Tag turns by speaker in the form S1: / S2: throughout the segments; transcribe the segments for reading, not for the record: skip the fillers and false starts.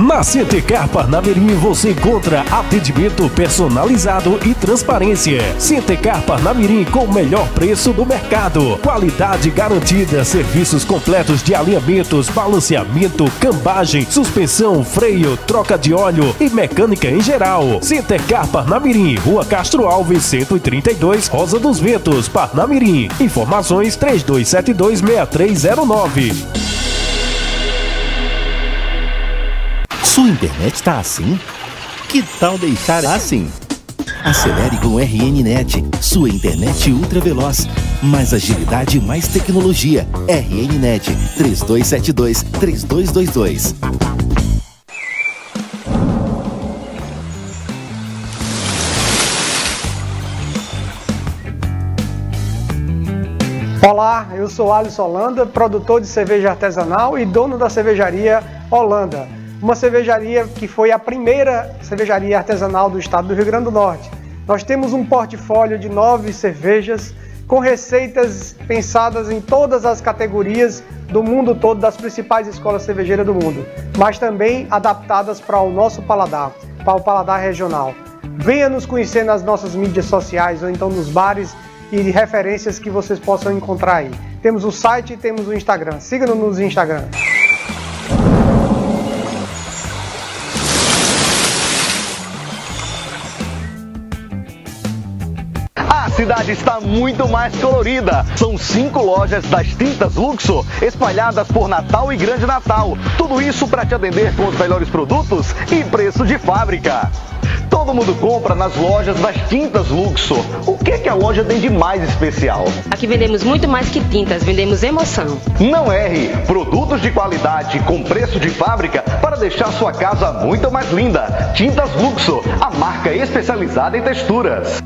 S1: Na Centecar Parnamirim você encontra atendimento personalizado e transparência. Centecar Parnamirim com o melhor preço do mercado. Qualidade garantida, serviços completos de alinhamentos, balanceamento, cambagem, suspensão, freio, troca de óleo e mecânica em geral. Centecar Parnamirim, Rua Castro Alves, 132, Rosa dos Ventos, Parnamirim. Informações 3272-6309.
S2: Sua internet tá assim? Que tal deixar assim? Acelere com o RNnet, sua internet ultra veloz. Mais agilidade e mais tecnologia. RNnet 3272-3222.
S3: Olá, eu sou Alisson Holanda, produtor de cerveja artesanal e dono da cervejaria Holanda. Uma cervejaria que foi a primeira cervejaria artesanal do estado do Rio Grande do Norte. Nós temos um portfólio de 9 cervejas com receitas pensadas em todas as categorias do mundo todo, das principais escolas cervejeiras do mundo, mas também adaptadas para o nosso paladar, para o paladar regional. Venha nos conhecer nas nossas mídias sociais ou então nos bares e de referências que vocês possam encontrar aí. Temos o site e temos o Instagram. Siga-nos no Instagram.
S4: A cidade está muito mais colorida. São 5 lojas das Tintas Luxor espalhadas por Natal e Grande Natal. Tudo isso para te atender com os melhores produtos e preço de fábrica. Todo mundo compra nas lojas das Tintas Luxor. O que a loja tem de mais especial?
S5: Aqui vendemos muito mais que tintas, vendemos emoção.
S4: Não erre! Produtos de qualidade com preço de fábrica para deixar sua casa muito mais linda. Tintas Luxor, a marca especializada em texturas.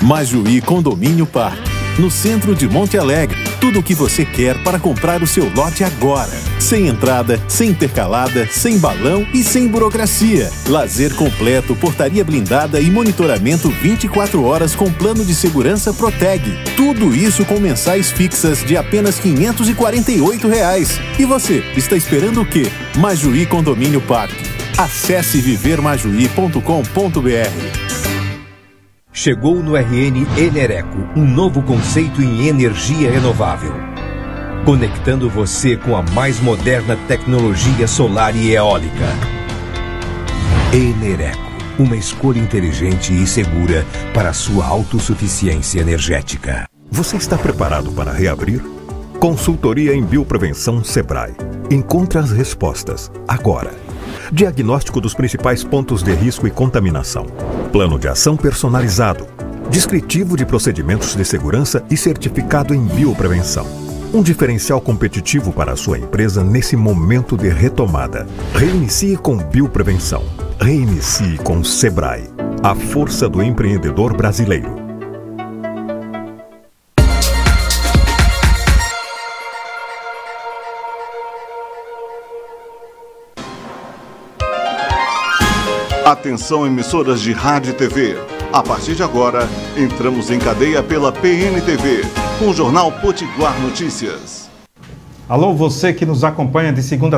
S2: Majuí Condomínio Parque, no centro de Monte Alegre. Tudo o que você quer para comprar o seu lote agora. Sem entrada, sem intercalada, sem balão e sem burocracia. Lazer completo, portaria blindada e monitoramento 24 horas com plano de segurança Proteg. Tudo isso com mensais fixas de apenas R$ 548. E você, está esperando o quê? Majuí Condomínio Parque. Acesse vivermajuí.com.br.
S6: Chegou no RN Enereco, um novo conceito em energia renovável. Conectando você com a mais moderna tecnologia solar e eólica. Enereco, uma escolha inteligente e segura para a sua autossuficiência energética.
S7: Você está preparado para reabrir? Consultoria em Bioprevenção Sebrae. Encontre as respostas agora. Diagnóstico dos principais pontos de risco e contaminação. Plano de ação personalizado. Descritivo de procedimentos de segurança e certificado em bioprevenção. Um diferencial competitivo para a sua empresa nesse momento de retomada. Reinicie com Bioprevenção. Reinicie com Sebrae. A força do empreendedor brasileiro.
S8: Atenção, emissoras de rádio e TV. A partir de agora, entramos em cadeia pela PNTV, com o Jornal Potiguar Notícias.
S9: Alô, você que nos acompanha de segunda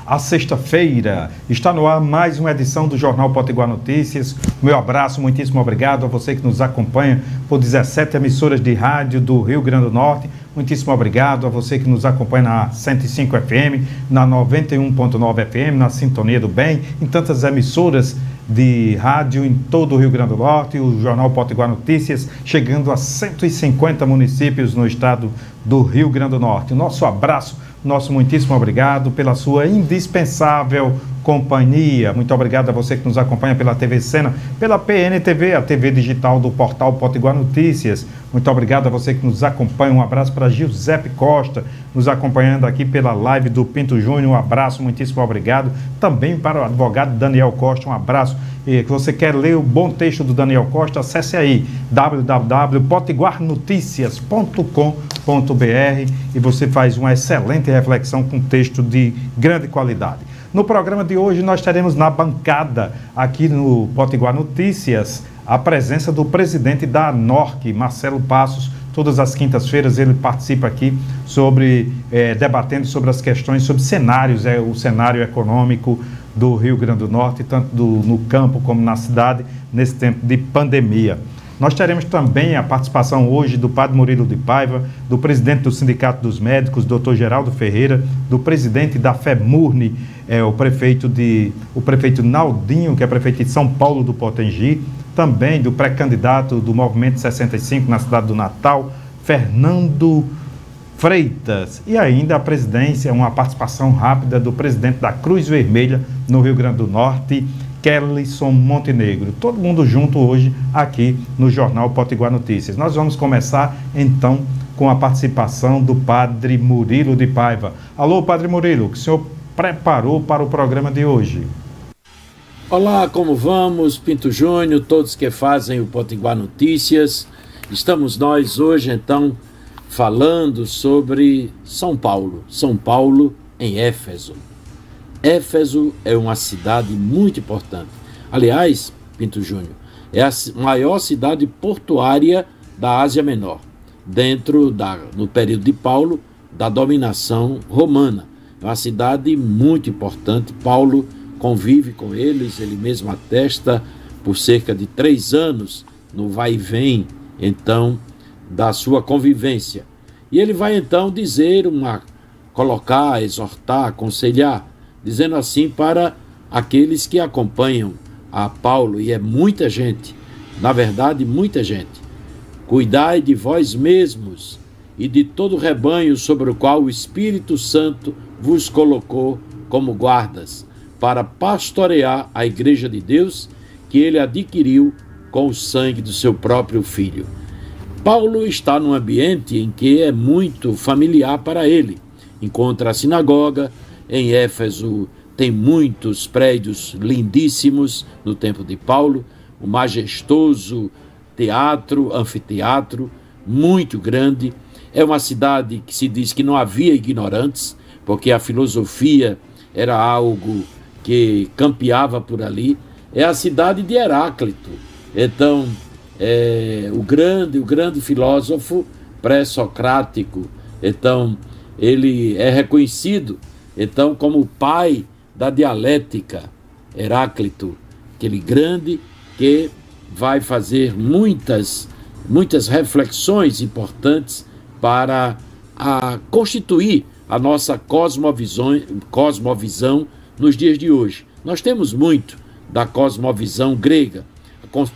S9: a sexta-feira. Está no ar mais uma edição do Jornal Potiguar Notícias. Meu abraço, muitíssimo obrigado a você que nos acompanha por 17 emissoras de rádio do Rio Grande do Norte. Muitíssimo obrigado a você que nos acompanha na 105 FM, na 91.9 FM, na Sintonia do Bem, em tantas emissoras de rádio em todo o Rio Grande do Norte, o Jornal Potiguar Notícias, chegando a 150 municípios no estado do Rio Grande do Norte. Nosso abraço, nosso muitíssimo obrigado pela sua indispensável companhia. Muito obrigado a você que nos acompanha pela TV Sena, pela PNTV, a TV digital do portal Potiguar Notícias. Muito obrigado a você que nos acompanha. Um abraço para Giuseppe Costa, nos acompanhando aqui pela live do Pinto Júnior. Um abraço, muitíssimo obrigado. Também para o advogado Daniel Costa, um abraço. E que você quer ler o bom texto do Daniel Costa, acesse aí www.potiguarnoticias.com.br e você faz uma excelente reflexão com texto de grande qualidade. No programa de hoje nós teremos na bancada aqui no Potiguar Notícias a presença do presidente da ANORC, Marcelo Passos, Todas as quintas-feiras ele participa aqui debatendo sobre as questões, sobre cenários, o cenário econômico do Rio Grande do Norte, tanto no campo como na cidade, nesse tempo de pandemia. Nós teremos também a participação hoje do Padre Murilo de Paiva, do presidente do Sindicato dos Médicos, Dr. Geraldo Ferreira, do presidente da FEMURNE, o prefeito Naldinho, que é prefeito de São Paulo do Potengi, também do pré-candidato do Movimento 65 na cidade do Natal, Fernando Freitas, e ainda a presidência, uma participação rápida do presidente da Cruz Vermelha no Rio Grande do Norte, Kellyson Montenegro. Todo mundo junto hoje aqui no Jornal Potiguar Notícias. Nós vamos começar então com a participação do Padre Murilo de Paiva. Alô, Padre Murilo, o que o senhor preparou para o programa de hoje?
S10: Olá, como vamos? Pinto Júnior, todos que fazem o Potiguar Notícias. Estamos nós hoje então falando sobre São Paulo em Éfeso. Éfeso é uma cidade muito importante. Aliás, Pinto Júnior, é a maior cidade portuária da Ásia Menor, no período de Paulo, da dominação romana. É uma cidade muito importante. Paulo convive com eles, ele mesmo atesta por cerca de 3 anos no vai e vem, então, da sua convivência. E ele vai então colocar, exortar, aconselhar, dizendo assim para aqueles que acompanham a Paulo, e é muita gente, na verdade muita gente: cuidai de vós mesmos e de todo o rebanho sobre o qual o Espírito Santo vos colocou como guardas, para pastorear a igreja de Deus, que ele adquiriu com o sangue do seu próprio Filho. Paulo está num ambiente em que é muito familiar para ele. Encontra a sinagoga. Em Éfeso tem muitos prédios lindíssimos no tempo de Paulo, o majestoso anfiteatro, muito grande. É uma cidade que se diz que não havia ignorantes, porque a filosofia era algo que campeava por ali. É a cidade de Heráclito. Então, o grande filósofo pré-socrático, então, ele é reconhecido então como o pai da dialética, Heráclito, aquele grande que vai fazer muitas reflexões importantes para constituir a nossa cosmovisão nos dias de hoje. Nós temos muito da cosmovisão grega,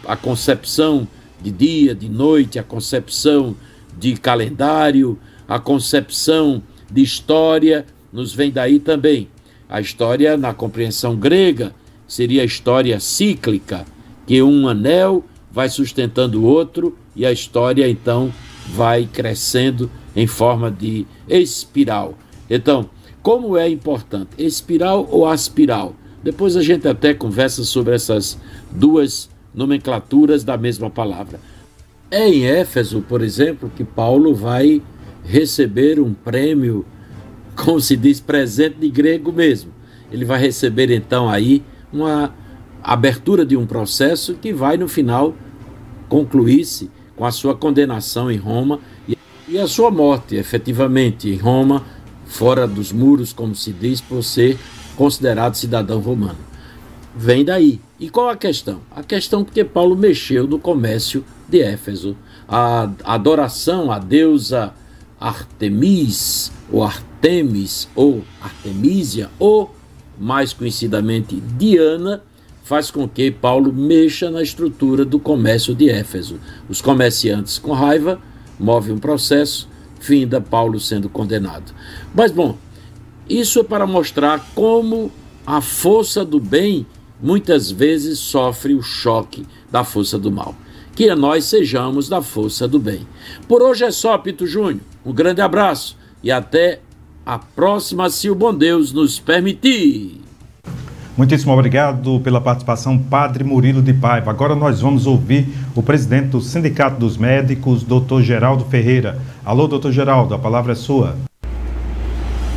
S10: a concepção de dia, de noite, a concepção de calendário, a concepção de história, nos vem daí também. A história, na compreensão grega, seria a história cíclica, que um anel vai sustentando o outro e a história, então, vai crescendo em forma de espiral. Então, como é importante? Espiral ou aspiral? Depois a gente até conversa sobre essas duas nomenclaturas da mesma palavra. É em Éfeso, por exemplo, que Paulo vai receber um prêmio, como se diz, presente de grego mesmo. Ele vai receber então aí uma abertura de um processo que vai no final concluir-se com a sua condenação em Roma e a sua morte, efetivamente, em Roma, fora dos muros, como se diz, por ser considerado cidadão romano. Vem daí. E qual a questão? A questão porque Paulo mexeu no comércio de Éfeso. A adoração à deusa Artemis, ou Artemis, ou Artemísia, ou mais conhecidamente Diana, faz com que Paulo mexa na estrutura do comércio de Éfeso. Os comerciantes, com raiva, movem um processo, finda Paulo sendo condenado. Mas, bom, isso é para mostrar como a força do bem muitas vezes sofre o choque da força do mal. Que nós sejamos da força do bem. Por hoje é só, Pinto Júnior. Um grande abraço e até a próxima, se o bom Deus nos permitir.
S9: Muitíssimo obrigado pela participação, Padre Murilo de Paiva. Agora nós vamos ouvir o presidente do Sindicato dos Médicos, Dr. Geraldo Ferreira. Alô, Dr. Geraldo, a palavra é sua.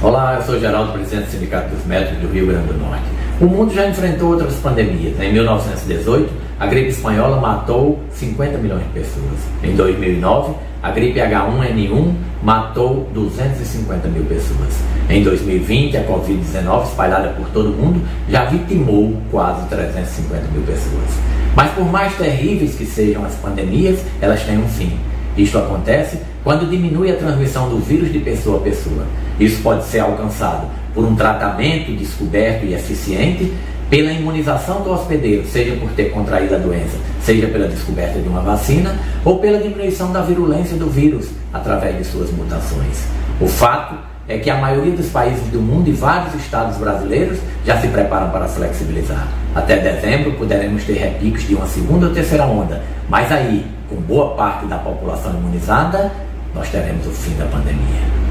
S11: Olá, eu sou Geraldo, presidente do Sindicato dos Médicos do Rio Grande do Norte. O mundo já enfrentou outras pandemias. Em 1918, a gripe espanhola matou 50 milhões de pessoas. Em 2009, a gripe H1N1 matou 250 mil pessoas. Em 2020, a Covid-19, espalhada por todo o mundo, já vitimou quase 350 mil pessoas. Mas por mais terríveis que sejam as pandemias, elas têm um fim. Isto acontece quando diminui a transmissão do vírus de pessoa a pessoa. Isso pode ser alcançado por um tratamento descoberto e eficiente, pela imunização do hospedeiro, seja por ter contraído a doença, seja pela descoberta de uma vacina, ou pela diminuição da virulência do vírus através de suas mutações. O fato é que a maioria dos países do mundo e vários estados brasileiros já se preparam para flexibilizar. Até dezembro poderemos ter repicos de uma segunda ou terceira onda, mas aí, com boa parte da população imunizada, nós teremos o fim da pandemia.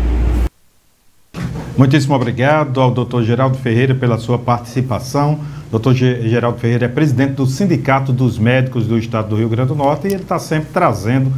S9: Muitíssimo obrigado ao Dr. Geraldo Ferreira pela sua participação. Dr. Geraldo Ferreira é presidente do Sindicato dos Médicos do Estado do Rio Grande do Norte e ele está sempre trazendo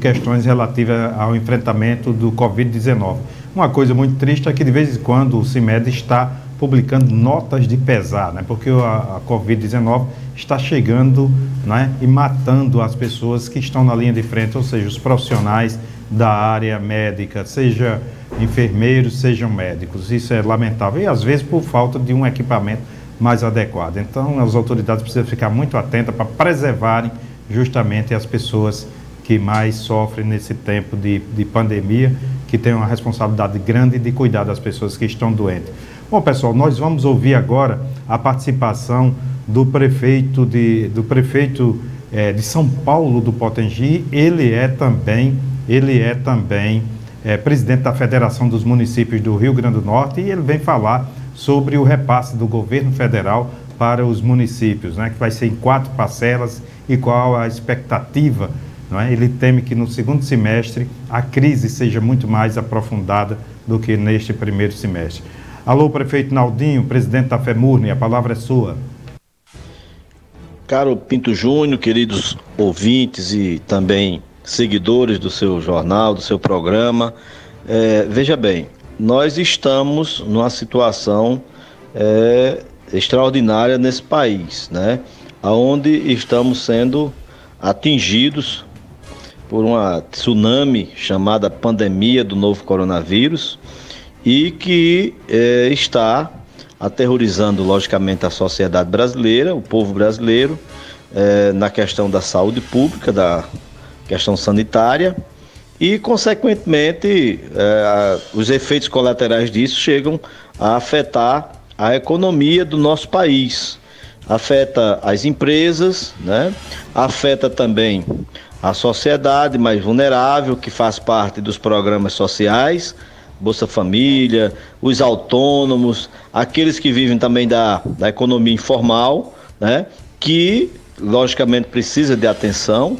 S9: questões relativas ao enfrentamento do Covid-19. Uma coisa muito triste é que de vez em quando o CIMED está publicando notas de pesar, né? Porque a Covid-19 está chegando, né, e matando as pessoas que estão na linha de frente, ou seja, os profissionais da área médica, seja enfermeiros, sejam médicos. Isso é lamentável e às vezes por falta de um equipamento mais adequado. Então as autoridades precisam ficar muito atentas para preservarem justamente as pessoas que mais sofrem nesse tempo de pandemia, que têm uma responsabilidade grande de cuidar das pessoas que estão doentes. Bom, pessoal, nós vamos ouvir agora a participação do prefeito de São Paulo do Potengi. Ele é também presidente da Federação dos Municípios do Rio Grande do Norte e ele vem falar sobre o repasse do governo federal para os municípios, né, que vai ser em 4 parcelas e qual a expectativa, não é? Ele teme que no segundo semestre a crise seja muito mais aprofundada do que neste primeiro semestre. Alô, prefeito Naldinho, presidente da FEMURNE, a palavra é sua.
S12: Caro Pinto Júnior, queridos ouvintes e também seguidores do seu jornal, do seu programa, veja bem, nós estamos numa situação extraordinária nesse país, né? Onde estamos sendo atingidos por uma tsunami chamada pandemia do novo coronavírus e que está aterrorizando, logicamente, a sociedade brasileira, o povo brasileiro, na questão da saúde pública, da questão sanitária e, consequentemente, os efeitos colaterais disso chegam a afetar a economia do nosso país, afeta as empresas, né? Afeta também a sociedade mais vulnerável, que faz parte dos programas sociais, Bolsa Família, os autônomos, aqueles que vivem também da economia informal, né? Que, logicamente, precisa de atenção.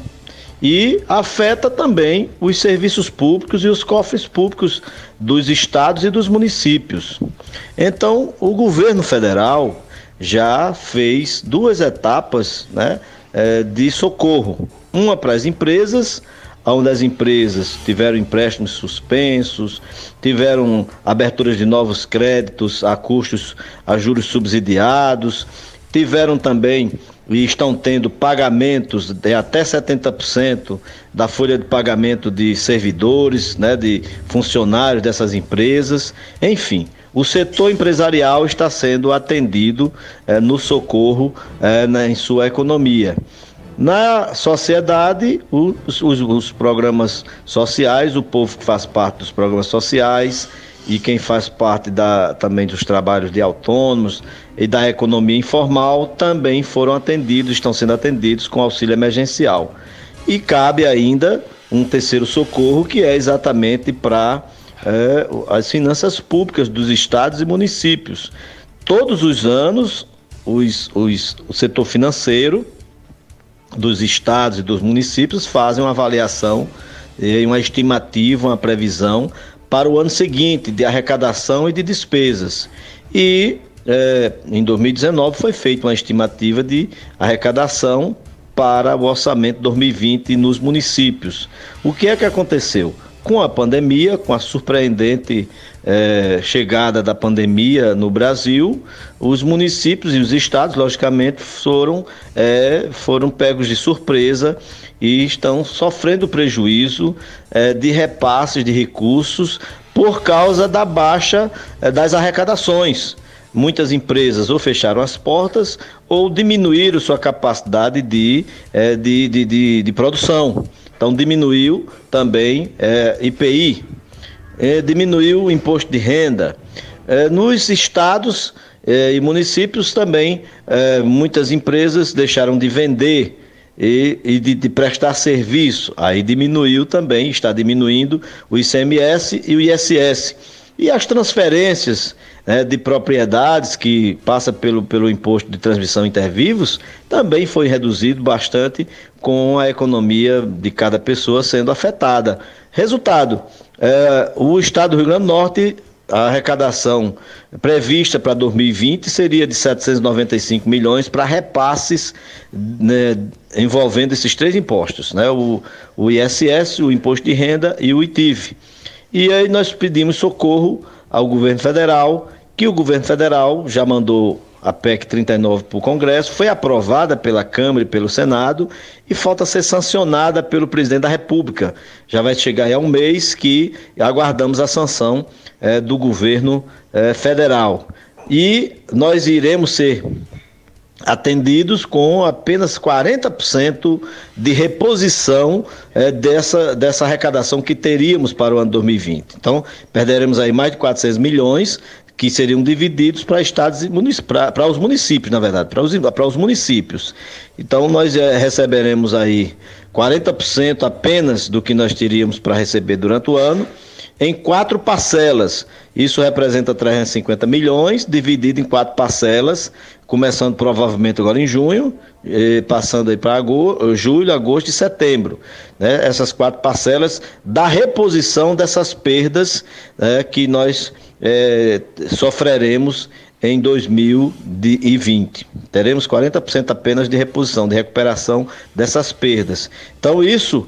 S12: E afeta também os serviços públicos e os cofres públicos dos estados e dos municípios. Então, o governo federal já fez 2 etapas, né, de socorro. Uma para as empresas, onde as empresas tiveram empréstimos suspensos, tiveram aberturas de novos créditos a juros subsidiados, tiveram também e estão tendo pagamentos de até 70% da folha de pagamento de servidores, né, de funcionários dessas empresas. Enfim, o setor empresarial está sendo atendido no socorro em sua economia. Na sociedade, os programas sociais, o povo que faz parte dos programas sociais e quem faz parte também dos trabalhos de autônomos e da economia informal também foram atendidos, estão sendo atendidos com auxílio emergencial. E cabe ainda um terceiro socorro, que é exatamente para as finanças públicas dos estados e municípios. Todos os anos, o setor financeiro dos estados e dos municípios fazem uma avaliação, uma estimativa, uma previsão para o ano seguinte de arrecadação e de despesas. E em 2019 foi feita uma estimativa de arrecadação para o orçamento 2020 nos municípios. O que é que aconteceu? com a pandemia, com a surpreendente chegada da pandemia no Brasil, os municípios e os estados, logicamente, foram pegos de surpresa e estão sofrendo prejuízo de repasses de recursos por causa da baixa das arrecadações. Muitas empresas ou fecharam as portas ou diminuíram sua capacidade de produção. Então diminuiu também IPI, diminuiu o imposto de renda. Nos estados e municípios também muitas empresas deixaram de vender e de prestar serviço. Aí diminuiu também, está diminuindo o ICMS e o ISS. E as transferências de propriedades que passa pelo imposto de transmissão intervivos também foi reduzido bastante, com a economia de cada pessoa sendo afetada. Resultado, o estado do Rio Grande do Norte, a arrecadação prevista para 2020 seria de 795 milhões para repasses, né, envolvendo esses 3 impostos, né, o ISS, o Imposto de Renda e o ITIV. E aí nós pedimos socorro ao governo federal, que o governo federal já mandou a PEC 39 para o Congresso, foi aprovada pela Câmara e pelo Senado e falta ser sancionada pelo presidente da República. Já vai chegar aí a um mês que aguardamos a sanção do governo federal. E nós iremos ser atendidos com apenas 40% de reposição dessa arrecadação que teríamos para o ano 2020. Então, perderemos aí mais de 400 milhões que seriam divididos para estados e para os municípios, na verdade, para os municípios. Então, nós receberemos aí 40% apenas do que nós teríamos para receber durante o ano, em 4 parcelas. Isso representa 350 milhões, dividido em 4 parcelas, começando provavelmente agora em junho, passando aí para julho, agosto e setembro. Né? Essas 4 parcelas da reposição dessas perdas que nós sofreremos em 2020. Teremos 40% apenas de reposição, de recuperação dessas perdas. Então isso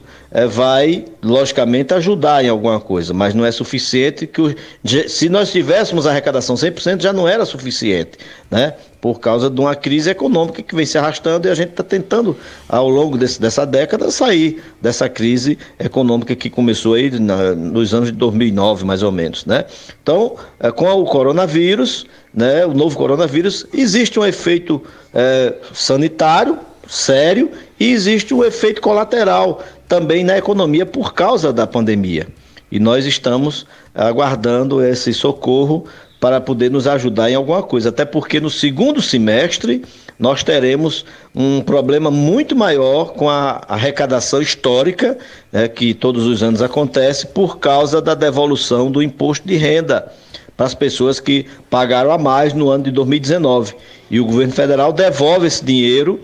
S12: vai, logicamente, ajudar em alguma coisa, mas não é suficiente. Se nós tivéssemos arrecadação 100%, já não era suficiente, né? Por causa de uma crise econômica que vem se arrastando, e a gente está tentando, ao longo dessa década, sair dessa crise econômica que começou aí nos anos de 2009, mais ou menos, né? Então, com o coronavírus, né, o novo coronavírus, existe um efeito sanitário sério e existe um efeito colateral também na economia por causa da pandemia. E nós estamos aguardando esse socorro para poder nos ajudar em alguma coisa, até porque no segundo semestre nós teremos um problema muito maior com a arrecadação histórica, que todos os anos acontece, por causa da devolução do imposto de renda para as pessoas que pagaram a mais no ano de 2019. E o governo federal devolve esse dinheiro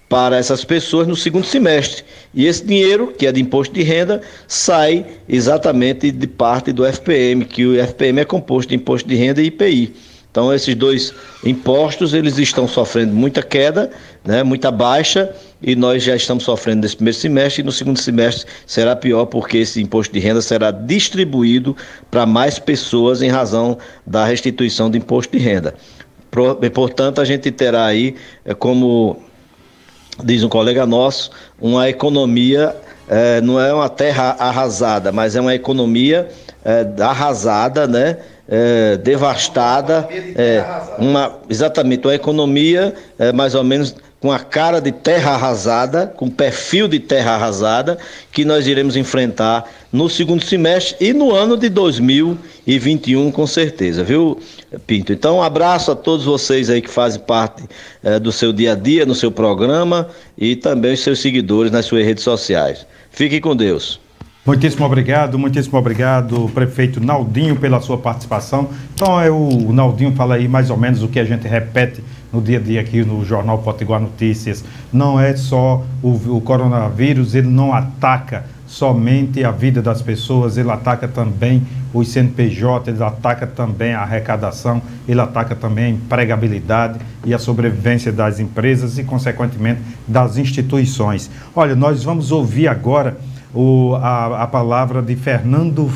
S12: para essas pessoas no segundo semestre. E esse dinheiro, que é de imposto de renda, sai exatamente de parte do FPM, que o FPM é composto de imposto de renda e IPI. Então, esses 2 impostos, eles estão sofrendo muita queda, né, muita baixa, e nós já estamos sofrendo nesse primeiro semestre, e no segundo semestre será pior, porque esse imposto de renda será distribuído para mais pessoas em razão da restituição do imposto de renda. Portanto, a gente terá aí, como diz um colega nosso, uma economia, não é uma terra arrasada, mas é uma economia arrasada, né? Devastada, exatamente, uma economia mais ou menos com a cara de terra arrasada, com perfil de terra arrasada, que nós iremos enfrentar no segundo semestre e no ano de 2021, com certeza, viu, Pinto? Então, um abraço a todos vocês aí que fazem parte do seu dia a dia, no seu programa, e também os seus seguidores nas suas redes sociais. Fiquem com Deus.
S9: Muitíssimo obrigado, prefeito Naldinho, pela sua participação. Então, o Naldinho fala aí mais ou menos o que a gente repete no dia a dia aqui no Jornal Potiguar Notícias. Não é só o coronavírus, ele não ataca somente a vida das pessoas, ele ataca também os CNPJ, ele ataca também a arrecadação, ele ataca também a empregabilidade e a sobrevivência das empresas e, consequentemente, das instituições. Olha, nós vamos ouvir agora a palavra de Fernando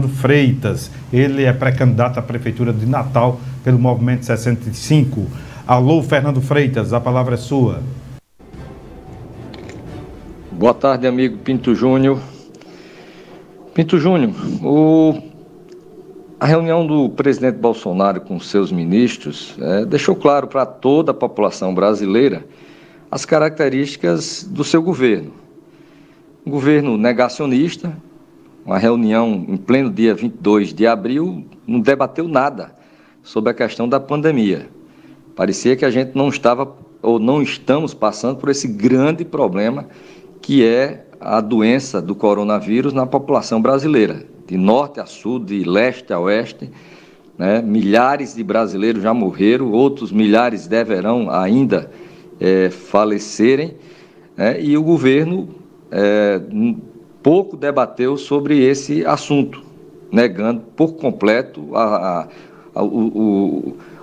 S9: Freitas. Ele é pré-candidato à Prefeitura de Natal pelo Movimento 65. Alô, Fernando Freitas, a palavra é sua.
S13: Boa tarde, amigo Pinto Júnior. Pinto Júnior, a reunião do presidente Bolsonaro com seus ministros deixou claro para toda a população brasileira as características do seu governo. Um governo negacionista, uma reunião em pleno dia 22 de abril, não debateu nada sobre a questão da pandemia. Parecia que a gente não estava ou não estamos passando por esse grande problema que é a doença do coronavírus na população brasileira, de norte a sul, de leste a oeste, né? Milhares de brasileiros já morreram, outros milhares deverão ainda falecerem, né? E o governo pouco debateu sobre esse assunto, negando por completo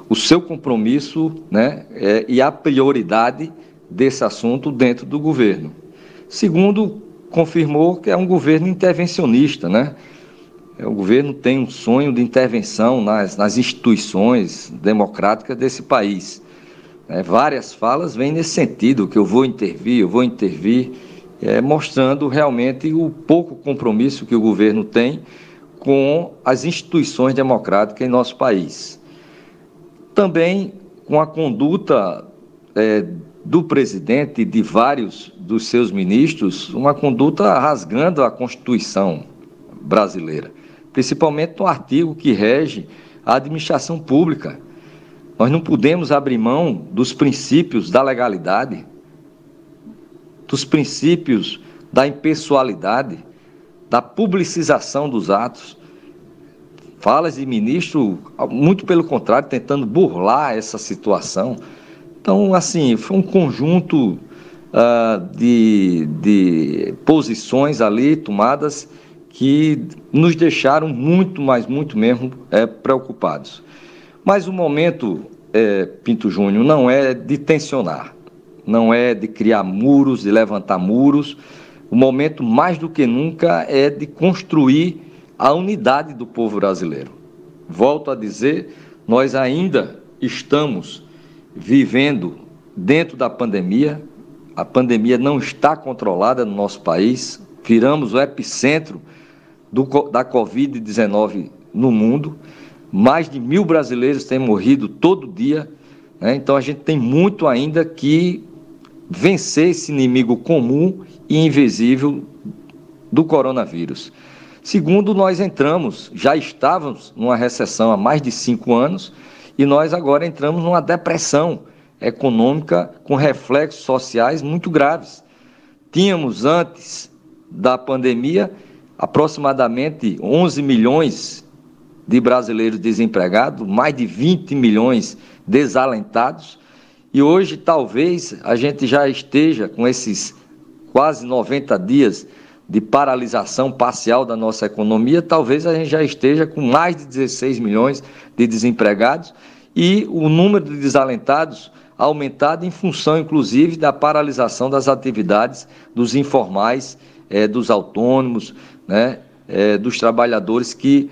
S13: o seu compromisso, né? E a prioridade desse assunto dentro do governo. Segundo, confirmou que é um governo intervencionista, né? O governo tem um sonho de intervenção nas instituições democráticas desse país. Várias falas vêm nesse sentido, que eu vou intervir, mostrando realmente o pouco compromisso que o governo tem com as instituições democráticas em nosso país. Também com a conduta do presidente e de vários dos seus ministros, uma conduta rasgando a Constituição brasileira, principalmente no artigo que rege a administração pública. Nós não podemos abrir mão dos princípios da legalidade, dos princípios da impessoalidade, da publicização dos atos. Falas de ministro, muito pelo contrário, tentando burlar essa situação. Então, assim, foi um conjunto de posições ali tomadas que nos deixaram muito, mas muito mesmo preocupados. Mas o momento, Pinto Júnior, não é de tensionar, não é de criar muros, de levantar muros. O momento, mais do que nunca, é de construir a unidade do povo brasileiro. Volto a dizer, nós ainda estamos vivendo dentro da pandemia. A pandemia não está controlada no nosso país. Viramos o epicentro da Covid-19 no mundo. Mais de 1.000 brasileiros têm morrido todo dia, né? Então a gente tem muito ainda que vencer esse inimigo comum e invisível do coronavírus. Segundo, nós já estávamos numa recessão há mais de 5 anos e nós agora entramos numa depressão econômica com reflexos sociais muito graves. Tínhamos, antes da pandemia, aproximadamente 11 milhões de brasileiros desempregados, mais de 20 milhões desalentados, e hoje talvez a gente já esteja com esses quase 90 dias de paralisação parcial da nossa economia, talvez a gente já esteja com mais de 16 milhões de desempregados e o número de desalentados aumentado em função, inclusive, da paralisação das atividades dos informais, dos autônomos, né, dos trabalhadores que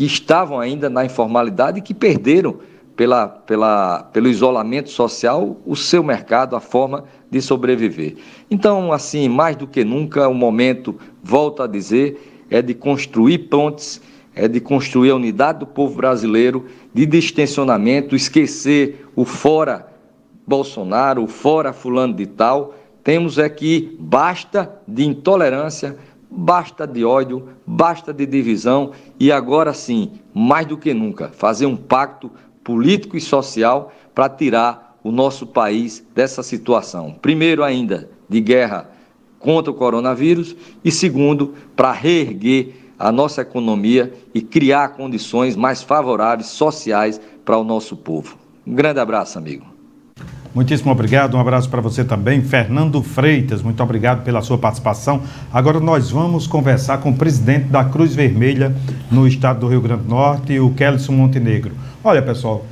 S13: estavam ainda na informalidade e que perderam, pelo isolamento social, o seu mercado, a forma de sobreviver. Então, assim, mais do que nunca, o momento, volto a dizer, é de construir pontes, é de construir a unidade do povo brasileiro, de distensionamento, esquecer o fora Bolsonaro, o fora fulano de tal. Temos que basta de intolerância, basta de ódio, basta de divisão e agora sim, mais do que nunca, fazer um pacto político e social para tirar o nosso país dessa situação. Primeiro ainda, de guerra contra o coronavírus e segundo, para reerguer a nossa economia e criar condições mais favoráveis, sociais, para o nosso povo. Um grande abraço, amigo.
S9: Muitíssimo obrigado, um abraço para você também, Fernando Freitas, muito obrigado pela sua participação. Agora nós vamos conversar com o presidente da Cruz Vermelha no estado do Rio Grande do Norte, o Kelson Montenegro. Olha, pessoal,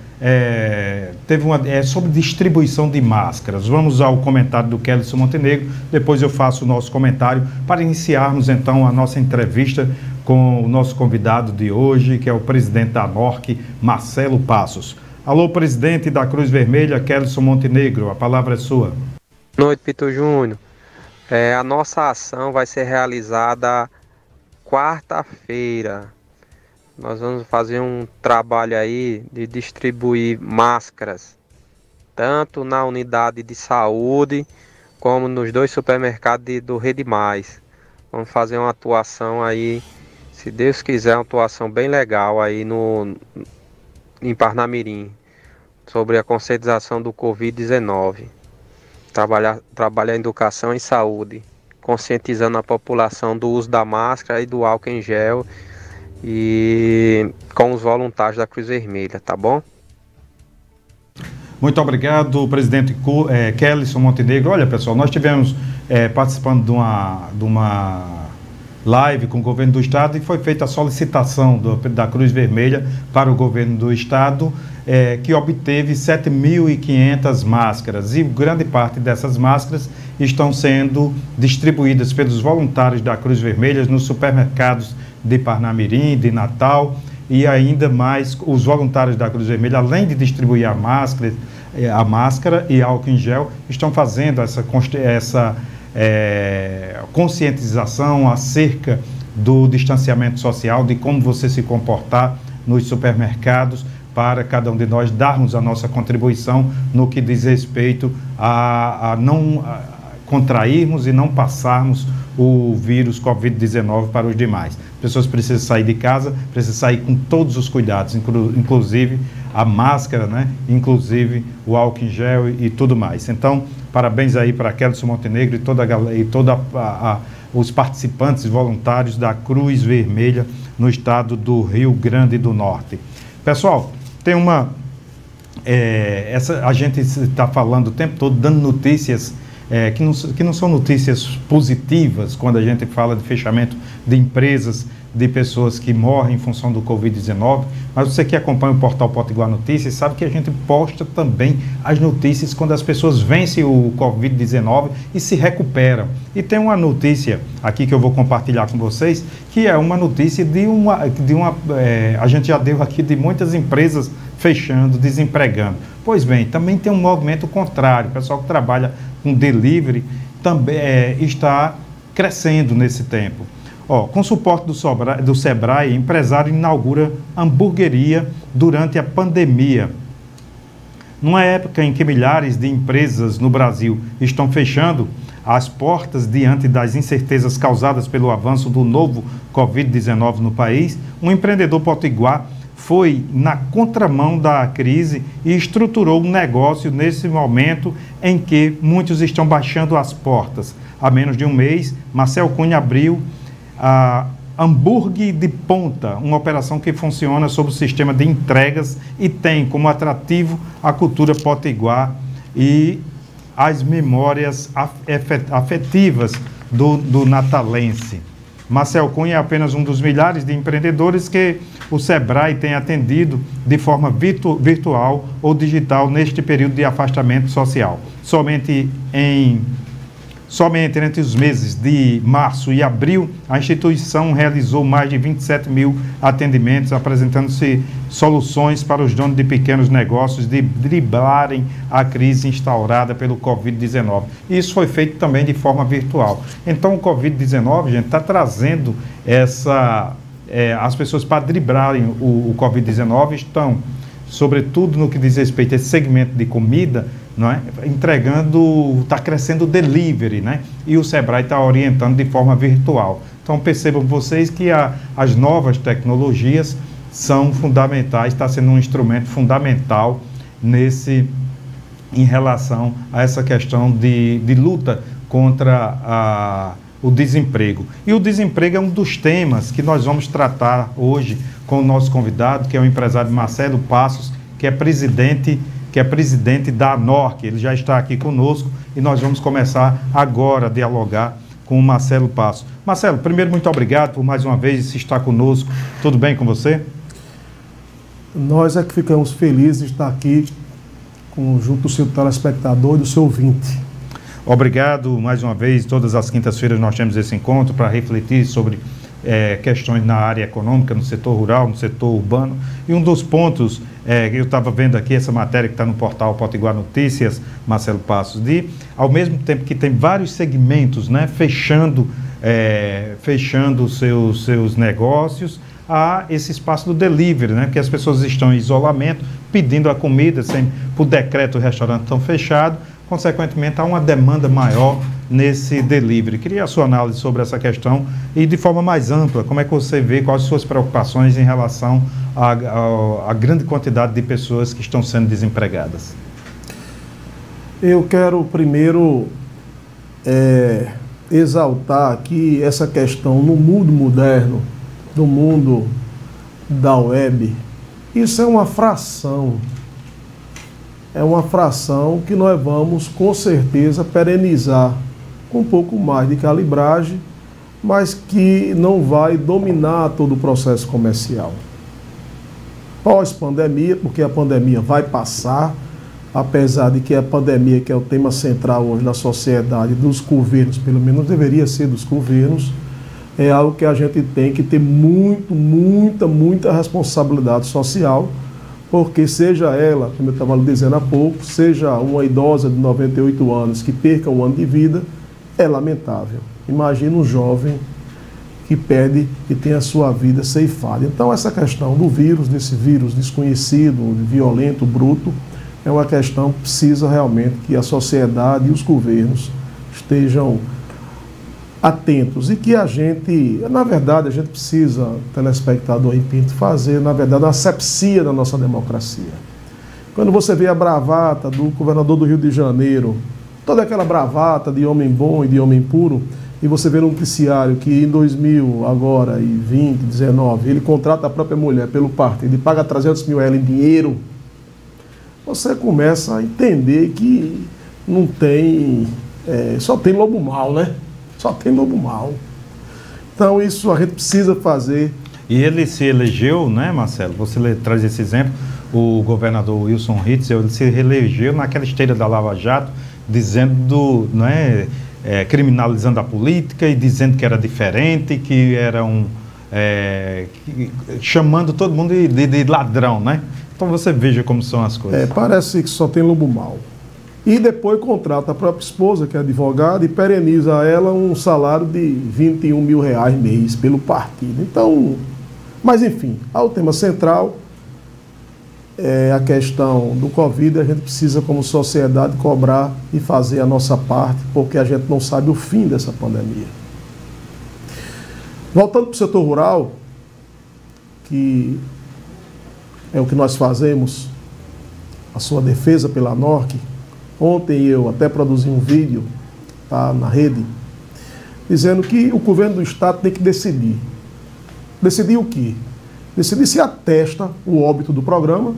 S9: sobre distribuição de máscaras. Vamos ao comentário do Kelson Montenegro, depois eu faço o nosso comentário para iniciarmos então a nossa entrevista com o nosso convidado de hoje, que é o presidente da ANORC, Marcelo Passos. Alô, presidente da Cruz Vermelha, Kelson Montenegro, a palavra é sua.
S14: Boa noite, Pinto Júnior. A nossa ação vai ser realizada quarta-feira. Nós vamos fazer um trabalho aí de distribuir máscaras, tanto na unidade de saúde, como nos 2 supermercados do Rede Mais. Vamos fazer uma atuação aí, se Deus quiser, uma atuação bem legal aí em Parnamirim, sobre a conscientização do Covid-19. Trabalhar em educação e saúde, conscientizando a população do uso da máscara e do álcool em gel, e com os voluntários da Cruz Vermelha, tá bom?
S9: Muito obrigado, presidente Kelson Montenegro. Olha, pessoal, nós tivemos participando de uma live com o governo do estado e foi feita a solicitação da Cruz Vermelha para o governo do estado, que obteve 7.500 máscaras, e grande parte dessas máscaras estão sendo distribuídas pelos voluntários da Cruz Vermelha nos supermercados de Parnamirim, de Natal, e ainda mais os voluntários da Cruz Vermelha, além de distribuir a máscara e álcool em gel, estão fazendo essa conscientização acerca do distanciamento social, de como você se comportar nos supermercados, para cada um de nós darmos a nossa contribuição no que diz respeito a não contrairmos e não passarmos o vírus Covid-19 para os demais. As pessoas precisam sair de casa, precisam sair com todos os cuidados, inclusive a máscara, né? Inclusive o álcool em gel e tudo mais. Então, parabéns aí para Kelson Montenegro e toda os participantes voluntários da Cruz Vermelha no estado do Rio Grande do Norte. Pessoal, tem a gente está falando o tempo todo, dando notícias que não são notícias positivas, quando a gente fala de fechamento de empresas, de pessoas que morrem em função do Covid-19, mas você que acompanha o portal Potiguar Notícias sabe que a gente posta também as notícias quando as pessoas vencem o Covid-19 e se recuperam. E tem uma notícia aqui que eu vou compartilhar com vocês, que é uma notícia a gente já deu aqui de muitas empresas fechando, desempregando. Pois bem, também tem um movimento contrário, o pessoal que trabalha com delivery também está crescendo nesse tempo. Com suporte do Sebrae, empresário inaugura hamburgueria durante a pandemia. Numa época em que milhares de empresas no Brasil estão fechando as portas diante das incertezas causadas pelo avanço do novo Covid-19 no país, um empreendedor potiguar foi na contramão da crise e estruturou um negócio nesse momento em que muitos estão baixando as portas. Há menos de um mês, Marcel Cunha abriu a Hambúrguer de Ponta, uma operação que funciona sob o sistema de entregas e tem como atrativo a cultura potiguar e as memórias afetivas do natalense. Marcel Cunha é apenas um dos milhares de empreendedores que o Sebrae tem atendido de forma virtual ou digital neste período de afastamento social. Somente entre os meses de março e abril, a instituição realizou mais de 27 mil atendimentos, apresentando-se soluções para os donos de pequenos negócios de driblarem a crise instaurada pelo Covid-19. Isso foi feito também de forma virtual. Então, o Covid-19, gente, está trazendo as pessoas para driblarem o Covid-19, estão, sobretudo no que diz respeito a esse segmento de comida, não é? Está crescendo o delivery, né? E o Sebrae está orientando de forma virtual. Então percebam vocês que as novas tecnologias são fundamentais, está sendo um instrumento fundamental em relação a essa questão de luta contra o desemprego. E o desemprego é um dos temas que nós vamos tratar hoje com o nosso convidado, que é o empresário Marcelo Passos, que é presidente da ANORC. Ele já está aqui conosco e nós vamos começar agora a dialogar com o Marcelo Passos. Marcelo, primeiro, muito obrigado por mais uma vez estar conosco. Tudo bem com você?
S15: nós é que ficamos felizes de estar aqui junto do seu telespectador e do seu ouvinte.
S9: Obrigado mais uma vez. Todas as quintas-feiras nós temos esse encontro para refletir sobre questões na área econômica, no setor rural, no setor urbano. E um dos pontos que eu estava vendo aqui, essa matéria que está no portal Potiguar Notícias, Marcelo Passos, ao mesmo tempo que tem vários segmentos, né, fechando seus negócios, há esse espaço do delivery, né, que as pessoas estão em isolamento, pedindo a comida, por decreto o restaurante estão fechado, consequentemente há uma demanda maior nesse delivery. Queria a sua análise sobre essa questão e de forma mais ampla, como é que você vê, quais as suas preocupações em relação à grande quantidade de pessoas que estão sendo desempregadas?
S15: Eu quero primeiro exaltar aqui essa questão no mundo moderno, no mundo da web. Isso é uma fração que nós vamos com certeza perenizar com um pouco mais de calibragem, mas que não vai dominar todo o processo comercial. Pós-pandemia, porque a pandemia vai passar, apesar de que a pandemia, que é o tema central hoje da sociedade, dos governos, pelo menos deveria ser dos governos, é algo que a gente tem que ter muita responsabilidade social, porque seja ela, como eu estava dizendo há pouco, seja uma idosa de 98 anos que perca um ano de vida, é lamentável. Imagina um jovem que perde e tem a sua vida ceifada. Então essa questão do vírus, desse vírus desconhecido, violento, bruto, é uma questão que precisa realmente que a sociedade e os governos estejam atentos e que a gente, na verdade, a gente precisa, telespectador em Pinto, fazer, na verdade, uma asepsia da nossa democracia. Quando você vê a bravata do governador do Rio de Janeiro, toda aquela bravata de homem bom e de homem puro, e você vê no noticiário que em 2019, ele contrata a própria mulher pelo partido e paga 300 mil em dinheiro, você começa a entender que não tem, só tem lobo mau, né? Só tem lobo mau. Então isso a gente precisa fazer.
S9: E ele se elegeu, né, Marcelo? Você traz esse exemplo, o governador Wilson Witzel, ele se reelegeu naquela esteira da Lava Jato, dizendo, né, criminalizando a política e dizendo que era diferente, que era chamando todo mundo de ladrão, né? Então você veja como são as coisas.
S15: Parece que só tem lobo mau. E depois contrata a própria esposa, que é advogada, e pereniza a ela um salário de 21 mil reais mês pelo partido. Então, mas enfim, ao tema central é a questão do Covid. A gente precisa, como sociedade, cobrar e fazer a nossa parte, porque a gente não sabe o fim dessa pandemia. Voltando para o setor rural, que é o que nós fazemos, a sua defesa pela NORC. Ontem eu até produzi um vídeo, tá, na rede, dizendo que o governo do estado tem que decidir. Decidir o quê? Decidir se atesta o óbito do programa,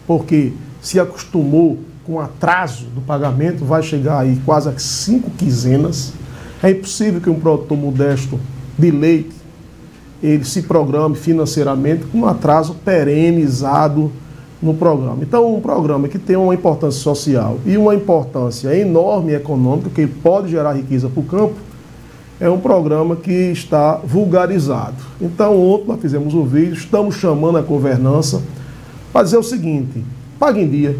S15: porque se acostumou com atraso do pagamento, vai chegar aí quase a 5 quinzenas. É impossível que um produtor modesto de leite ele se programe financeiramente com um atraso perenizado no programa. Então, um programa que tem uma importância social e uma importância enorme econômica, que pode gerar riqueza para o campo, é um programa que está vulgarizado. Então, ontem nós fizemos um vídeo, estamos chamando a governança para dizer o seguinte: pague em dia,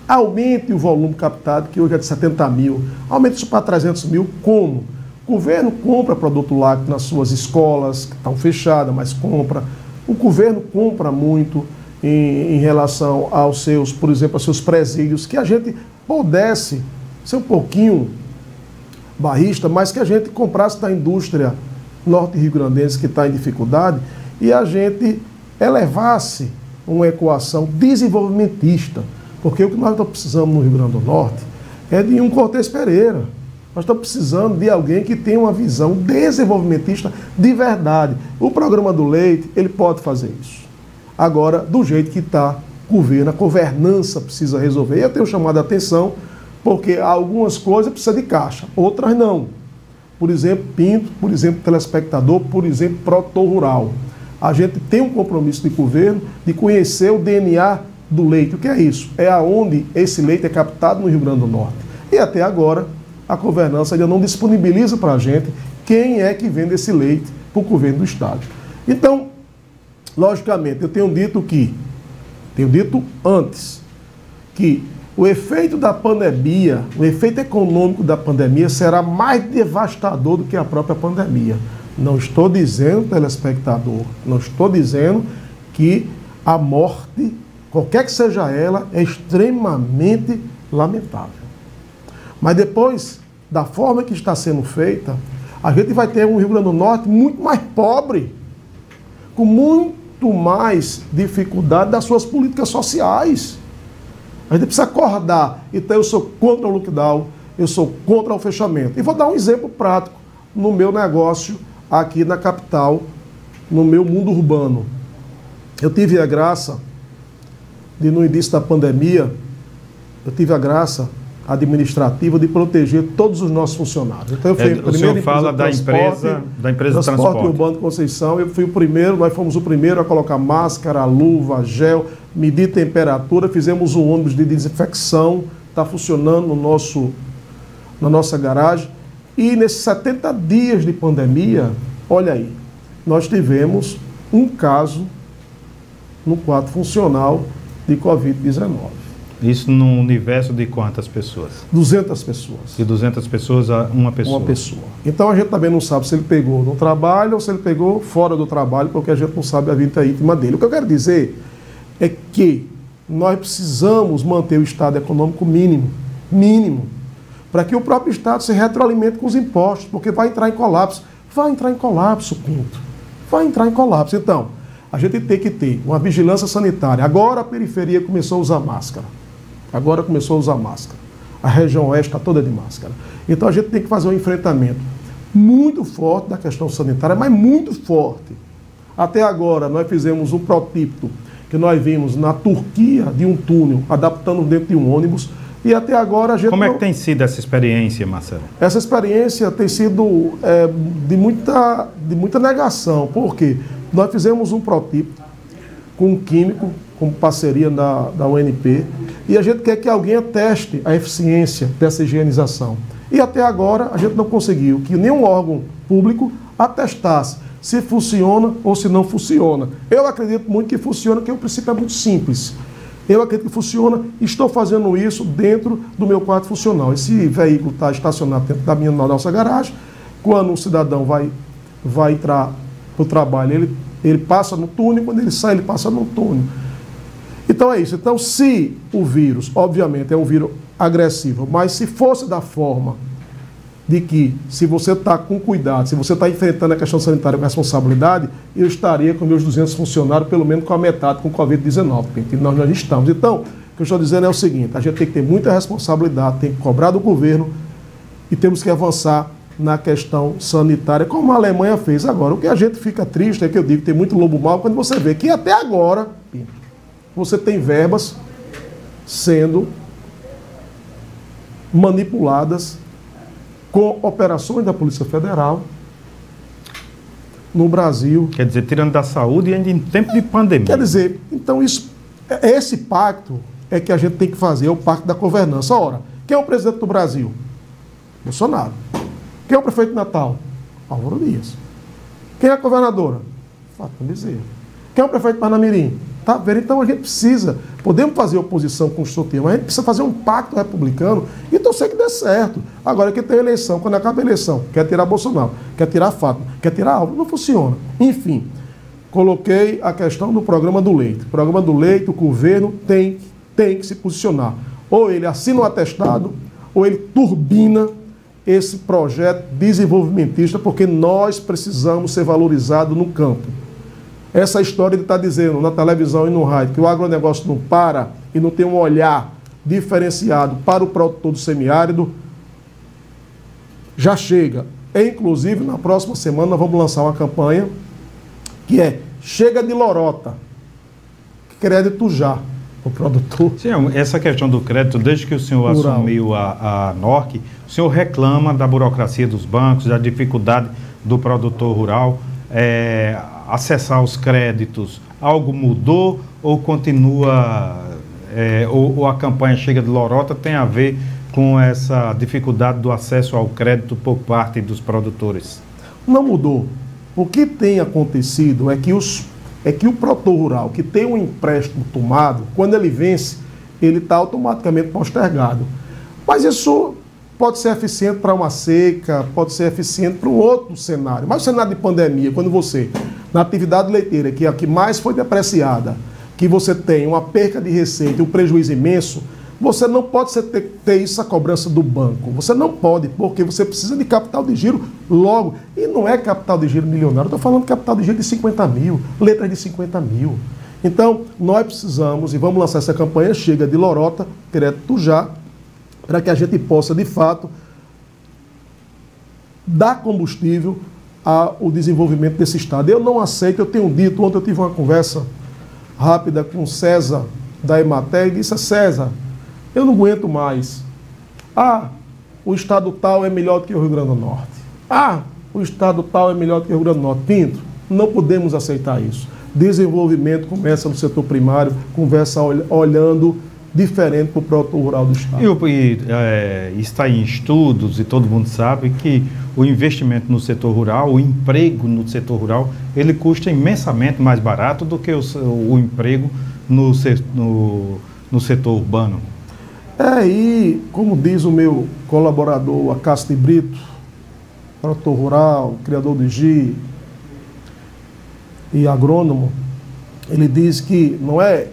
S15: aumente o volume captado, que hoje é de 70 mil, aumente isso para 300 mil, como? O governo compra produto lácteo nas suas escolas, que estão fechadas, mas compra. O governo compra muito em relação aos seus, por exemplo, aos seus presídios, que a gente pudesse ser um pouquinho barrista, mas que a gente comprasse da indústria norte-rio-grandense que está em dificuldade e a gente elevasse uma equação desenvolvimentista, porque o que nós estamos precisando no Rio Grande do Norte é de um Cortez Pereira. Nós estamos precisando de alguém que tenha uma visão desenvolvimentista de verdade. O programa do leite, ele pode fazer isso. Agora, do jeito que está o governo, a governança precisa resolver. Eu tenho chamado a atenção porque algumas coisas precisam de caixa, outras não. Por exemplo, Pinto, por exemplo, telespectador, por exemplo, produtor rural. a gente tem um compromisso de governo de conhecer o DNA do leite. O que é isso? É aonde esse leite é captado no Rio Grande do Norte. E até agora, a governança ainda não disponibiliza para a gente quem é que vende esse leite para o governo do Estado. Então, logicamente, eu tenho dito antes, que o efeito da pandemia, o efeito econômico da pandemia será mais devastador do que a própria pandemia. Não estou dizendo, telespectador, não estou dizendo que a morte, qualquer que seja ela, é extremamente lamentável. Mas depois, da forma que está sendo feita, a gente vai ter um Rio Grande do Norte muito mais pobre, com muito mais dificuldade das suas políticas sociais. A gente precisa acordar. Então eu sou contra o lockdown, eu sou contra o fechamento. E vou dar um exemplo prático no meu negócio aqui na capital, no meu mundo urbano. Eu tive a graça de, no início da pandemia, administrativa de proteger todos os nossos funcionários. Então eu fui
S9: o senhor fala da empresa de transporte
S15: urbano de Conceição. Eu fui o primeiro, nós fomos o primeiro a colocar máscara, luva, gel, medir temperatura, fizemos um ônibus de desinfecção, está funcionando na nossa garagem. E nesses 70 dias de pandemia, olha aí, nós tivemos um caso no quadro funcional de Covid-19.
S9: Isso num universo de quantas pessoas?
S15: 200 pessoas.
S9: De 200 pessoas a uma pessoa?
S15: Uma pessoa. Então a gente também não sabe se ele pegou no trabalho ou se ele pegou fora do trabalho, porque a gente não sabe a vida íntima dele. O que eu quero dizer é que nós precisamos manter o estado econômico mínimo, para que o próprio Estado se retroalimente com os impostos, porque vai entrar em colapso. Vai entrar em colapso, Pinto. Vai entrar em colapso. Então, a gente tem que ter uma vigilância sanitária. Agora a periferia começou a usar máscara. A região oeste está toda de máscara. Então a gente tem que fazer um enfrentamento muito forte da questão sanitária, mas muito forte. Até agora nós fizemos um protótipo que nós vimos na Turquia de um túnel, adaptando dentro de um ônibus. E até agora a gente...
S9: Como é que tem sido essa experiência, Marcelo?
S15: Essa experiência tem sido de muita negação. Por quê? Nós fizemos um protótipo com um químico, com parceria da UNP, e a gente quer que alguém ateste a eficiência dessa higienização. E até agora a gente não conseguiu que nenhum órgão público atestasse se funciona ou se não funciona. Eu acredito muito que funciona, porque o princípio é muito simples. Eu acredito que funciona, estou fazendo isso dentro do meu quarto funcional. Esse veículo está estacionado dentro da nossa garagem. Quando o cidadão vai entrar para o trabalho, ele passa no túnel, quando ele sai, ele passa no túnel. Então é isso. Então, se o vírus, obviamente, é um vírus agressivo, mas se fosse da forma de que, se você está com cuidado, se você está enfrentando a questão sanitária com responsabilidade, eu estaria com meus 200 funcionários, pelo menos com a metade com Covid-19, porque nós estamos. Então, o que eu estou dizendo é o seguinte: a gente tem que ter muita responsabilidade, tem que cobrar do governo e temos que avançar na questão sanitária, como a Alemanha fez agora. O que a gente fica triste é que eu digo que tem muito lobo mau quando você vê que até agora você tem verbas sendo manipuladas com operações da Polícia Federal no Brasil.
S9: Quer dizer, tirando da saúde e ainda em tempo de pandemia.
S15: Quer dizer, então esse pacto é que a gente tem que fazer, é o pacto da governança. Ora, quem é o presidente do Brasil? Bolsonaro. Quem é o prefeito de Natal? Álvaro Dias. Quem é a governadora? Fátima Bezerra. Quem é o prefeito de Parnamirim? Tá vendo? Então a gente precisa, podemos fazer oposição construtiva, mas a gente precisa fazer um pacto republicano e torcer que dê certo. Agora que tem eleição, quando acaba a eleição, quer tirar Bolsonaro, quer tirar Fátima, quer tirar Álvaro, não funciona. Enfim, coloquei a questão do programa do leite. O programa do leite, o governo tem que se posicionar. Ou ele assina um atestado, ou ele turbina esse projeto desenvolvimentista, porque nós precisamos ser valorizados no campo. Essa história de estar dizendo na televisão e no rádio que o agronegócio não para e não tem um olhar diferenciado para o produtor do semiárido, já chega. Inclusive, na próxima semana nós vamos lançar uma campanha que é Chega de Lorota, crédito já, o produtor.
S9: Sim, essa questão do crédito, desde que o senhor assumiu a NORC, o senhor reclama da burocracia dos bancos, da dificuldade do produtor rural. acessar os créditos, algo mudou ou continua, ou a campanha Chega de Lorota tem a ver com essa dificuldade do acesso ao crédito por parte dos produtores?
S15: Não mudou. O que tem acontecido é que o produtor rural que tem um empréstimo tomado, quando ele vence, ele está automaticamente postergado. Mas isso pode ser eficiente para uma seca, pode ser eficiente para um outro cenário. Mas o cenário de pandemia, quando você, na atividade leiteira, que é a que mais foi depreciada, que você tem uma perca de receita e um prejuízo imenso, você não pode ter isso a cobrança do banco. Você não pode, porque você precisa de capital de giro logo. E não é capital de giro milionário, eu estou falando de capital de giro de 50 mil, letras de 50 mil. Então, nós precisamos, e vamos lançar essa campanha Chega de Lorota, crédito já, para que a gente possa, de fato, dar combustível ao desenvolvimento desse Estado. Eu não aceito, eu tenho dito, ontem eu tive uma conversa rápida com o César da Emater e disse: César, eu não aguento mais. O Estado tal é melhor do que o Rio Grande do Norte. O Estado tal é melhor do que o Rio Grande do Norte. Pinto, não podemos aceitar isso. Desenvolvimento começa no setor primário, começa olhando diferente para o produtor rural do Estado.
S9: Está em estudos e todo mundo sabe que o investimento no setor rural, o emprego no setor rural, ele custa imensamente mais barato do que o emprego no setor urbano.
S15: E como diz o meu colaborador, Acácio de Brito, produtor rural, criador de GI e agrônomo, ele diz que não é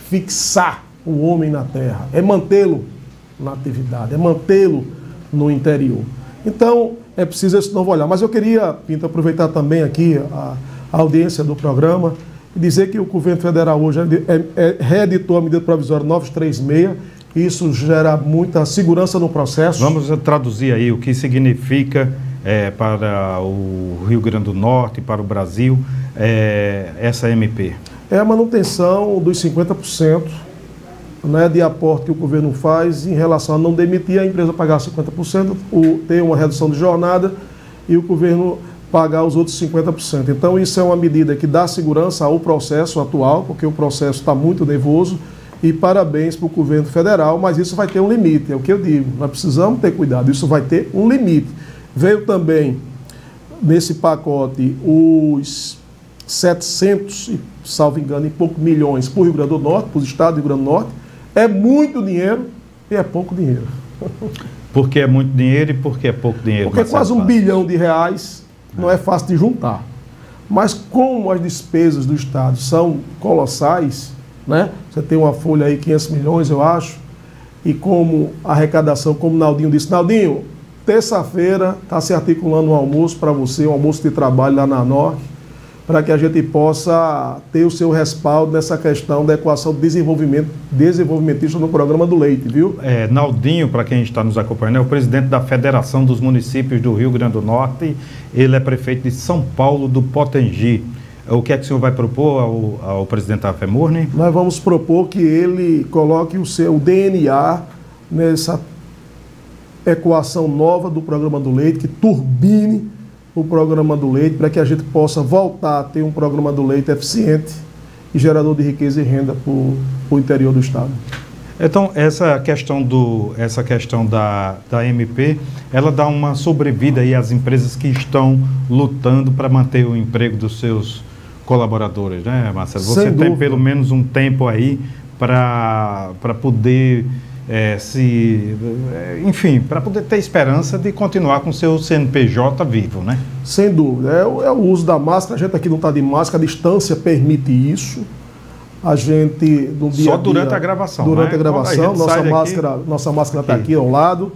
S15: fixar o homem na terra, é mantê-lo na atividade, é mantê-lo no interior. Então, é preciso esse novo olhar. Mas eu queria, Pinto, aproveitar também aqui a audiência do programa e dizer que o governo federal hoje reeditou a medida provisória 936. Isso gera muita segurança no processo.
S9: Vamos traduzir aí o que significa para o Rio Grande do Norte, para o Brasil, essa MP.
S15: É a manutenção dos 50%, né, de aporte que o governo faz em relação a não demitir, a empresa pagar 50%, ter uma redução de jornada e o governo pagar os outros 50%. Então isso é uma medida que dá segurança ao processo atual, porque o processo está muito nervoso, e parabéns para o governo federal, mas isso vai ter um limite, é o que eu digo, nós precisamos ter cuidado, isso vai ter um limite. Veio também nesse pacote os 700, salvo engano, e pouco milhões para o Rio Grande do Norte, para os estados do Rio Grande do Norte. É muito dinheiro e é pouco dinheiro.
S9: Por que é muito dinheiro e por que é pouco dinheiro?
S15: Porque quase R$1 bilhão não é fácil de juntar. Mas como as despesas do Estado são colossais, né? Você tem uma folha aí, 500 milhões, eu acho, e como a arrecadação, como o Naldinho disse, Naldinho, terça-feira está se articulando um almoço para você, um almoço de trabalho lá na NORC, para que a gente possa ter o seu respaldo nessa questão da equação desenvolvimentista no programa do leite, viu?
S9: Naldinho, para quem está nos acompanhando, é o presidente da Federação dos Municípios do Rio Grande do Norte, ele é prefeito de São Paulo do Potengi. O que é que o senhor vai propor ao presidente da FEMURNE?
S15: Nós vamos propor que ele coloque o seu DNA nessa equação nova do programa do leite, que turbine o programa do leite, para que a gente possa voltar a ter um programa do leite eficiente e gerador de riqueza e renda para o interior do Estado.
S9: Então, essa questão da MP, ela dá uma sobrevida aí às empresas que estão lutando para manter o emprego dos seus colaboradores, né, Marcelo? Você tem pelo menos um tempo aí para poder para poder ter esperança de continuar com o seu CNPJ vivo, né?
S15: Sem dúvida. É o uso da máscara. A gente aqui não está de máscara, a distância permite isso. A gente, no dia
S9: Só durante a gravação.
S15: Durante a gravação, nossa máscara está aqui ao lado.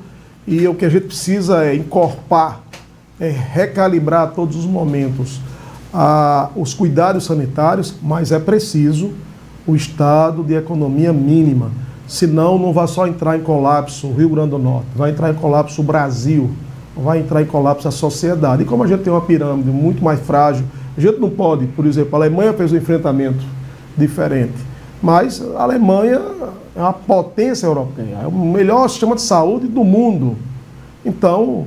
S15: E o que a gente precisa é encorpar, recalibrar a todos os momentos os cuidados sanitários, mas é preciso o estado de economia mínima. Senão não vai só entrar em colapso o Rio Grande do Norte, vai entrar em colapso o Brasil, vai entrar em colapso a sociedade. E como a gente tem uma pirâmide muito mais frágil, a gente não pode, por exemplo, a Alemanha fez um enfrentamento diferente, mas a Alemanha é uma potência europeia, é o melhor sistema de saúde do mundo. Então,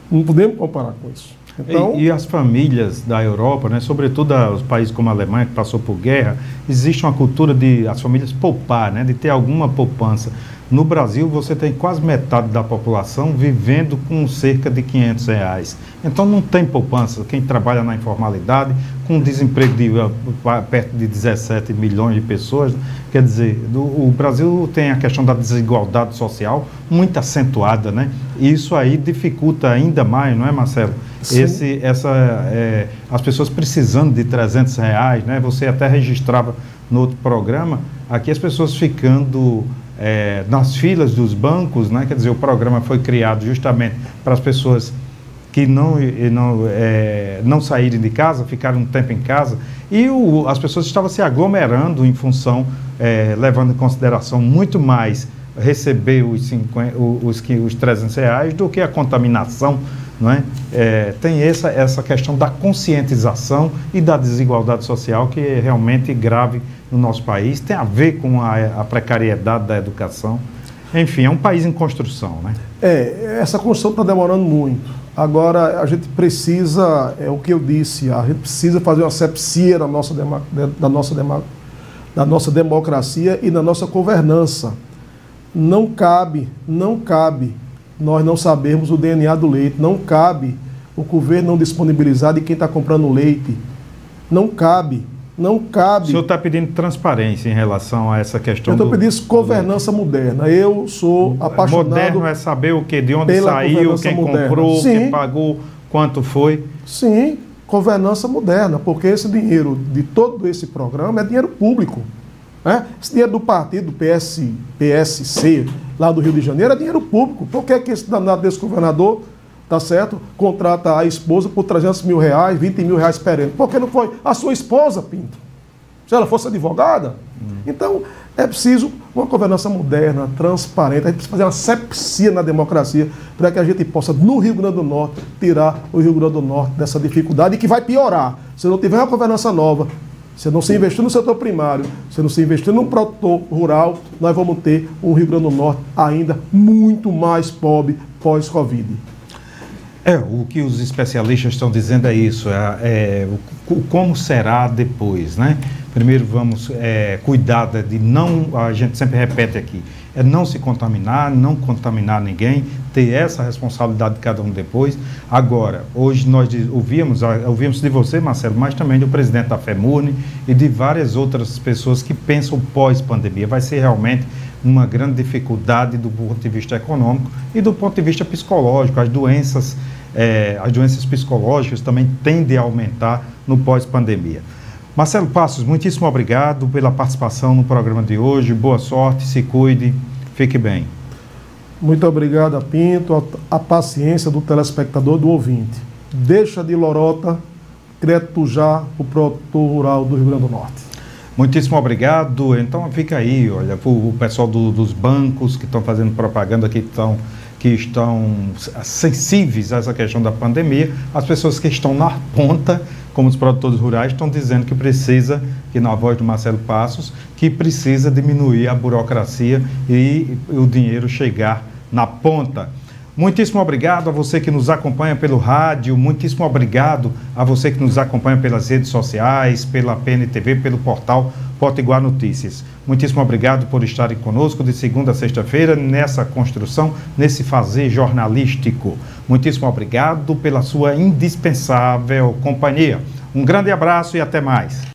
S15: não podemos comparar com isso. Então,
S9: e as famílias da Europa, né, sobretudo os países como a Alemanha, que passou por guerra, existe uma cultura de as famílias poupar, né, de ter alguma poupança. No Brasil, você tem quase metade da população vivendo com cerca de R$500. Então, não tem poupança. Quem trabalha na informalidade, com um desemprego de perto de 17 milhões de pessoas, quer dizer, o Brasil tem a questão da desigualdade social muito acentuada, né? E isso aí dificulta ainda mais, não é, Marcelo? As pessoas precisando de R$300, né? Você até registrava no outro programa, aqui as pessoas ficando nas filas dos bancos, né? Quer dizer, o programa foi criado justamente para as pessoas que não saírem de casa, ficaram um tempo em casa, e as pessoas estavam se aglomerando em função, levando em consideração muito mais receber os R$300 do que a contaminação, não é? Tem essa questão da conscientização e da desigualdade social que é realmente grave no nosso país, tem a ver com a precariedade da educação. Enfim, é um país em construção, né?
S15: Essa construção está demorando muito. Agora, a gente precisa, é o que eu disse, a gente precisa fazer uma asepsia da nossa democracia e da nossa governança. Não cabe nós não sabermos o DNA do leite, não cabe o governo não disponibilizar de quem está comprando leite. Não cabe. O senhor
S9: está pedindo transparência em relação a essa questão.
S15: Eu estou pedindo governança moderna. Eu sou apaixonado.
S9: Moderno é saber o quê? De onde saiu, quem comprou, quem pagou, quanto foi?
S15: Sim, governança moderna, porque esse dinheiro de todo esse programa é dinheiro público. Né? Esse dinheiro do partido, do PSC, lá do Rio de Janeiro, é dinheiro público. Por que esse danado desse governador, tá certo, contrata a esposa por R$300 mil, R$20 mil perene? Por que não foi a sua esposa, Pinto? Se ela fosse advogada? Então, é preciso uma governança moderna, transparente. A gente precisa fazer uma asepsia na democracia para que a gente possa, no Rio Grande do Norte, tirar o Rio Grande do Norte dessa dificuldade e que vai piorar. Se não tiver uma governança nova, se não se investir no setor primário, se não se investir no produtor rural, nós vamos ter um Rio Grande do Norte ainda muito mais pobre pós-Covid.
S9: O que os especialistas estão dizendo é isso, como será depois, né? Primeiro vamos cuidar de não, a gente sempre repete aqui, não se contaminar, não contaminar ninguém, ter essa responsabilidade de cada um depois. Agora, hoje nós ouvimos de você, Marcelo, mas também do presidente da FEMURNE e de várias outras pessoas que pensam pós-pandemia. Vai ser realmente uma grande dificuldade do ponto de vista econômico e do ponto de vista psicológico. As doenças psicológicas também tendem a aumentar no pós-pandemia. Marcelo Passos, muitíssimo obrigado pela participação no programa de hoje. Boa sorte, se cuide, fique bem.
S15: Muito obrigado, Pinto, a paciência do telespectador, do ouvinte. Deixa de lorota, crédito já o produtor rural do Rio Grande do Norte.
S9: Muitíssimo obrigado. Então fica aí, olha, o pessoal dos bancos que estão fazendo propaganda, que estão sensíveis a essa questão da pandemia, as pessoas que estão na ponta, como os produtores rurais, estão dizendo que precisa, que na voz do Marcelo Passos, que precisa diminuir a burocracia e o dinheiro chegar na ponta. Muitíssimo obrigado a você que nos acompanha pelo rádio, muitíssimo obrigado a você que nos acompanha pelas redes sociais, pela PNTV, pelo portal Potiguar Notícias. Muitíssimo obrigado por estarem conosco de segunda a sexta-feira nessa construção, nesse fazer jornalístico. Muitíssimo obrigado pela sua indispensável companhia. Um grande abraço e até mais.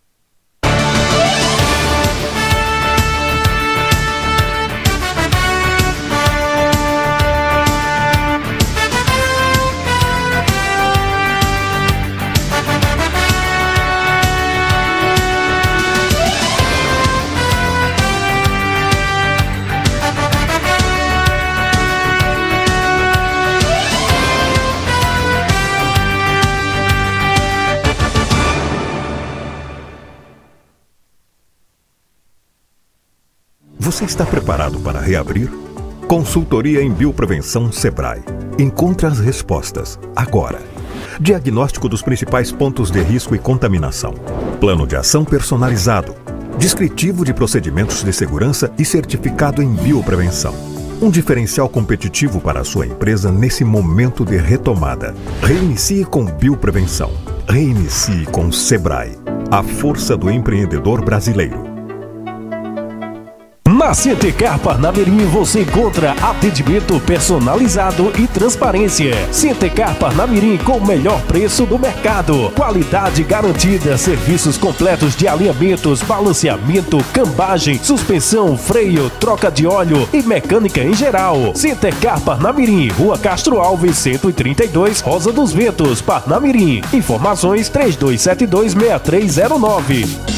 S7: Você está preparado para reabrir? Consultoria em Bioprevenção Sebrae. Encontre as respostas agora. Diagnóstico dos principais pontos de risco e contaminação. Plano de ação personalizado. Descritivo de procedimentos de segurança e certificado em bioprevenção. Um diferencial competitivo para a sua empresa nesse momento de retomada. Reinicie com Bioprevenção. Reinicie com Sebrae. A força do empreendedor brasileiro.
S1: Na Centecar Parnamirim você encontra atendimento personalizado e transparência. Centecar Parnamirim com o melhor preço do mercado. Qualidade garantida, serviços completos de alinhamentos, balanceamento, cambagem, suspensão, freio, troca de óleo e mecânica em geral. Centecar Parnamirim, Rua Castro Alves, 132, Rosa dos Ventos, Parnamirim. Informações 3272-6309.